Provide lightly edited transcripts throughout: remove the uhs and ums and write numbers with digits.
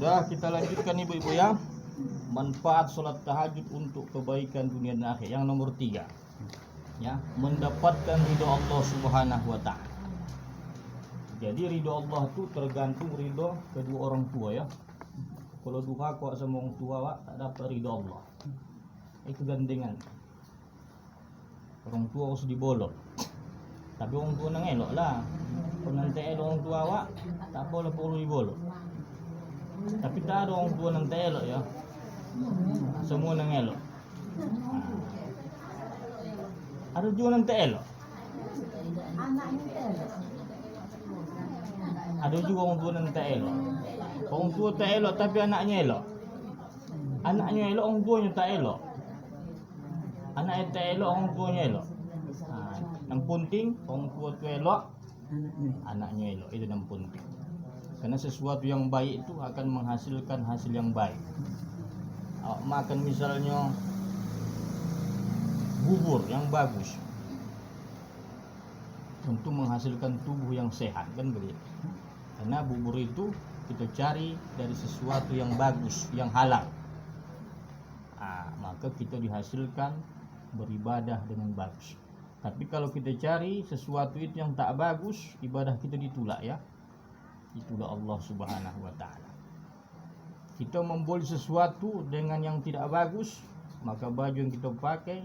Sudah, kita lanjutkan ibu-ibu ya. Manfaat sholat tahajud untuk kebaikan dunia dan akhirat. Yang nomor 3 ya, mendapatkan ridho Allah Subhanahu wa ta'ala. Jadi ridho Allah itu tergantung ridho kedua orang tua ya. Kalau durhaka sama orang tua wak, tak dapat ridho Allah. Itu gandengan. Orang tua harus dibolok. Tapi orang tua nang elok lah. Pengantai orang tua wak, tak boleh perlu dibolok. Tapi tak ada orang tua nang tak elok ya. Semua nang elok. Ada juga nang tak elok. Ada juga orang tua nang tak elok. Orang tua tak elok tapi anaknya elok. Anaknya elok, orang tuanya tak elok. Anaknya tak elok, orang tuanya elok. Yang penting orang tua tu elok, anaknya elok. Itu yang penting. Karena sesuatu yang baik itu akan menghasilkan hasil yang baik. Makan misalnya bubur yang bagus, tentu menghasilkan tubuh yang sehat, kan begitu. Karena bubur itu kita cari dari sesuatu yang bagus, yang halal. Maka kita dihasilkan beribadah dengan bagus. Tapi kalau kita cari sesuatu itu yang tak bagus, ibadah kita ditolak ya. Itulah Allah Subhanahu wa ta'ala. Kita membeli sesuatu dengan yang tidak bagus, maka baju yang kita pakai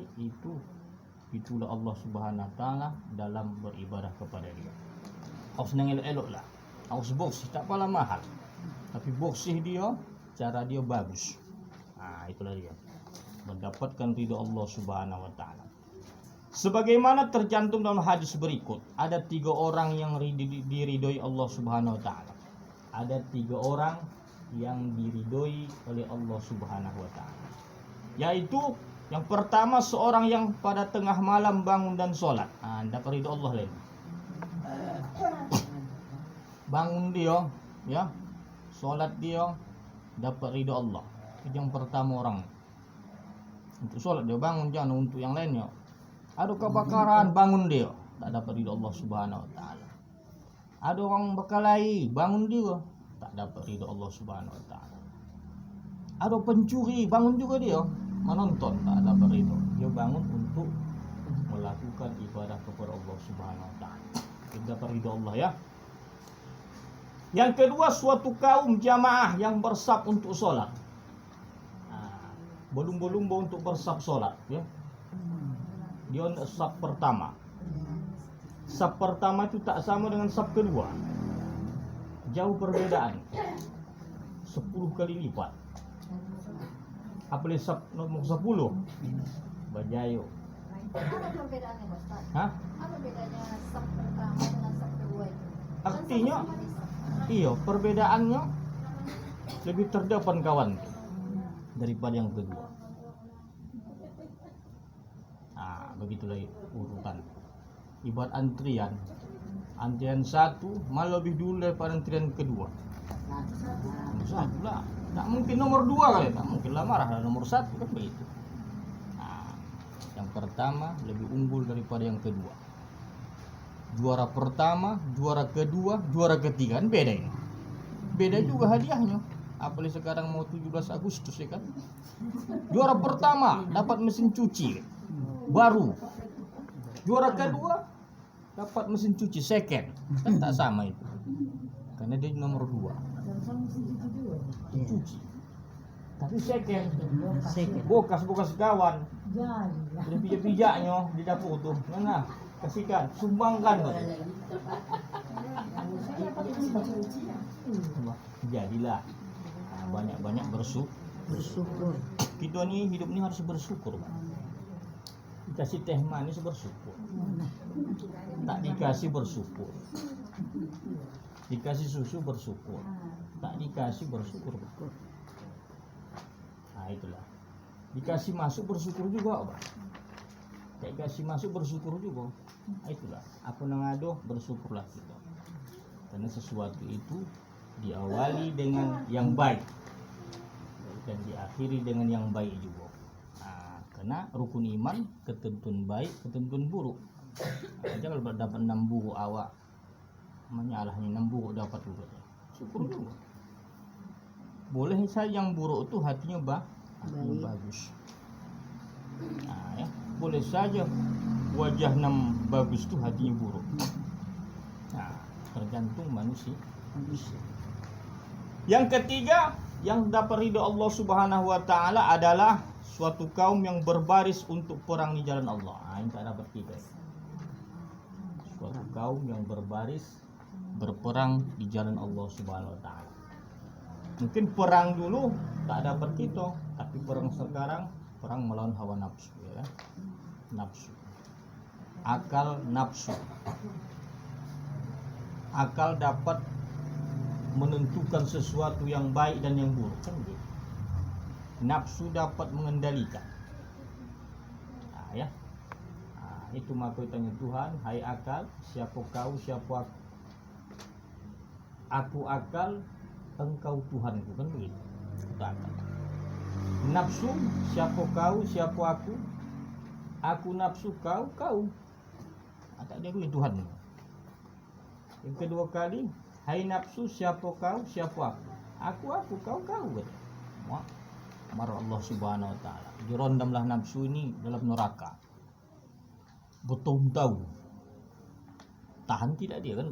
itulah Allah Subhanahu wa ta'ala dalam beribadah kepada Dia. Harus nang elok-elok lah. Harus bersih, tak apalah mahal. Tapi bersih dia, cara dia bagus. Itulah dia. Mendapatkan ridha Allah Subhanahu wa ta'ala. Sebagaimana tercantum dalam hadis berikut, ada 3 orang yang diridhoi Allah Subhanahu wa ta'ala. Ada 3 orang yang diridhoi oleh Allah Subhanahu wa ta'ala. Yaitu yang pertama, seorang yang pada tengah malam bangun dan sholat. Dapat ridho Allah lagi. Bangun dia, ya, sholat dia, dapat ridho Allah. Itu yang pertama orang. Untuk sholat dia bangun, jangan untuk yang lainnya. Ada kebakaran, bangun dia, tak dapat ridho Allah Subhanahu wa ta'ala. Ada orang berkelahi, bangun dia, tak dapat ridho Allah Subhanahu wa ta'ala. Ada pencuri, bangun juga dia, menonton, tak dapat ridho. Dia bangun untuk melakukan ibadah kepada Allah Subhanahu wa ta'ala. Kita dapat ridho Allah ya. Yang kedua, suatu kaum jamaah yang bersaf untuk sholat. Berlumba-lumba untuk bersaf sholat ya. Dia saf pertama. Saf pertama itu tak sama dengan saf kedua. Jauh perbedaan. 10 kali lipat. Apalagi saf nomor 10. Bajayo. Apa perbedaannya, Ustaz? Hah? Apa bedanya saf pertama dengan saf kedua itu? Artinya, iya, perbedaannya lebih terdepan kawan daripada yang kedua. Begitulah urutan. Ibarat antrian 1 malah lebih dulu daripada antrian kedua. Satu lah. Tak mungkin nomor 2 kali, tak mungkin lah marah nomor 1 kan begitu. Yang pertama lebih unggul daripada yang kedua. Juara pertama, juara kedua, juara ketiga, kan beda ini. Beda juga hadiahnya. Apalagi sekarang mau 17 Agustus ya kan. Juara pertama dapat mesin cuci baru. Juara kedua dapat mesin cuci second. Kan tak sama itu. Karena dia nomor 2. Cuci. Tapi second. Bokas kawan. Ada pijak-pijaknya di dapur tuh. Mana? Kasihkan, sumbangkan. Jadilah banyak-banyak bersyukur. Kita nih hidup ini harus bersyukur, Pak. Dikasih teh manis bersyukur. Tak dikasih bersyukur. Dikasih susu bersyukur. Tak dikasih bersyukur. Itulah. Dikasih masuk bersyukur juga, Pak. Tak dikasih masuk bersyukur juga. Itulah. Apa nang aduh bersyukurlah kita. Karena sesuatu itu diawali dengan yang baik dan diakhiri dengan yang baik juga. Karena rukun iman, ketentuan baik, ketentuan buruk. Jangan kalau dapat 6 buruk awak menyalahnya 6 buruk dapat juga. Syukur juga. Boleh saja yang buruk itu hatinya Baik. bagus. Nah, ya. Boleh saja wajah bagus itu hatinya buruk. Nah, tergantung manusia. Yang ketiga, yang dapat ridho Allah Subhanahu wa taala adalah suatu kaum yang berbaris untuk perang di jalan Allah. Nah, ini tak dapat kita. Suatu kaum yang berbaris berperang di jalan Allah Subhanahu wa taala. Mungkin perang dulu tak dapat kita, tapi perang sekarang perang melawan hawa nafsu, ya. Nafsu. Akal nafsu. Akal dapat menentukan sesuatu yang baik dan yang buruk, kan gitu. Nafsu dapat mengendalikan. Nah, ya. Nah, itu maka tanya Tuhan, hai akal, siapa kau, siapa aku? Aku akal, engkau Tuhanku, kan begitu. Itu akal. Nafsu, siapa kau, siapa aku? Aku nafsu, kau. Tak ada gue Tuhan. Yang kedua kali, hai nafsu, siapa kau, siapa aku? Aku, kau. Wah, marah Allah Subhanahu wa taala. Dirondamlah nafsu ini dalam neraka. Bertahun-tahun. Tahan tidak dia, kan?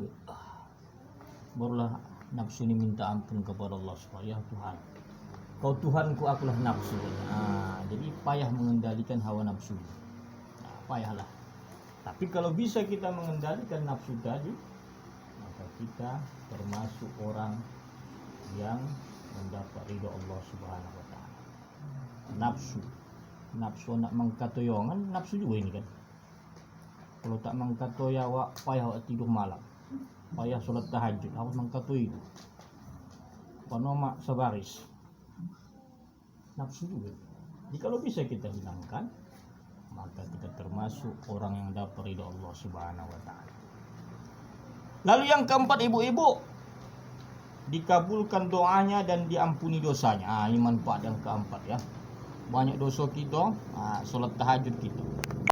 Barulah nafsu ini minta ampun kepada Allah Subhanahu wa taala. Ya Tuhan, kau Tuhanku, akulah nafsu. Nah, jadi payah mengendalikan hawa nafsu. Nah, payahlah. Tapi kalau bisa kita mengendalikan nafsu tadi, maka kita termasuk orang yang mendapat ridho Allah Subhanahu wa taala. Nafsu nak mengkatoyongan, nafsu juga ini kan. Kalau tak mengkatoya awak payah awak tidur malam. Payah sholat tahajud, awak mengkatoi itu. Panoma sebaris. Nafsu juga. Jadi kalau bisa kita hilangkan, maka kita termasuk orang yang dapat ridho Allah Subhanahu wa taala. Lalu yang keempat, ibu-ibu, dikabulkan doanya dan diampuni dosanya. Ini manfaat yang keempat, ya. Banyak dosa kita, sholat tahajud kita.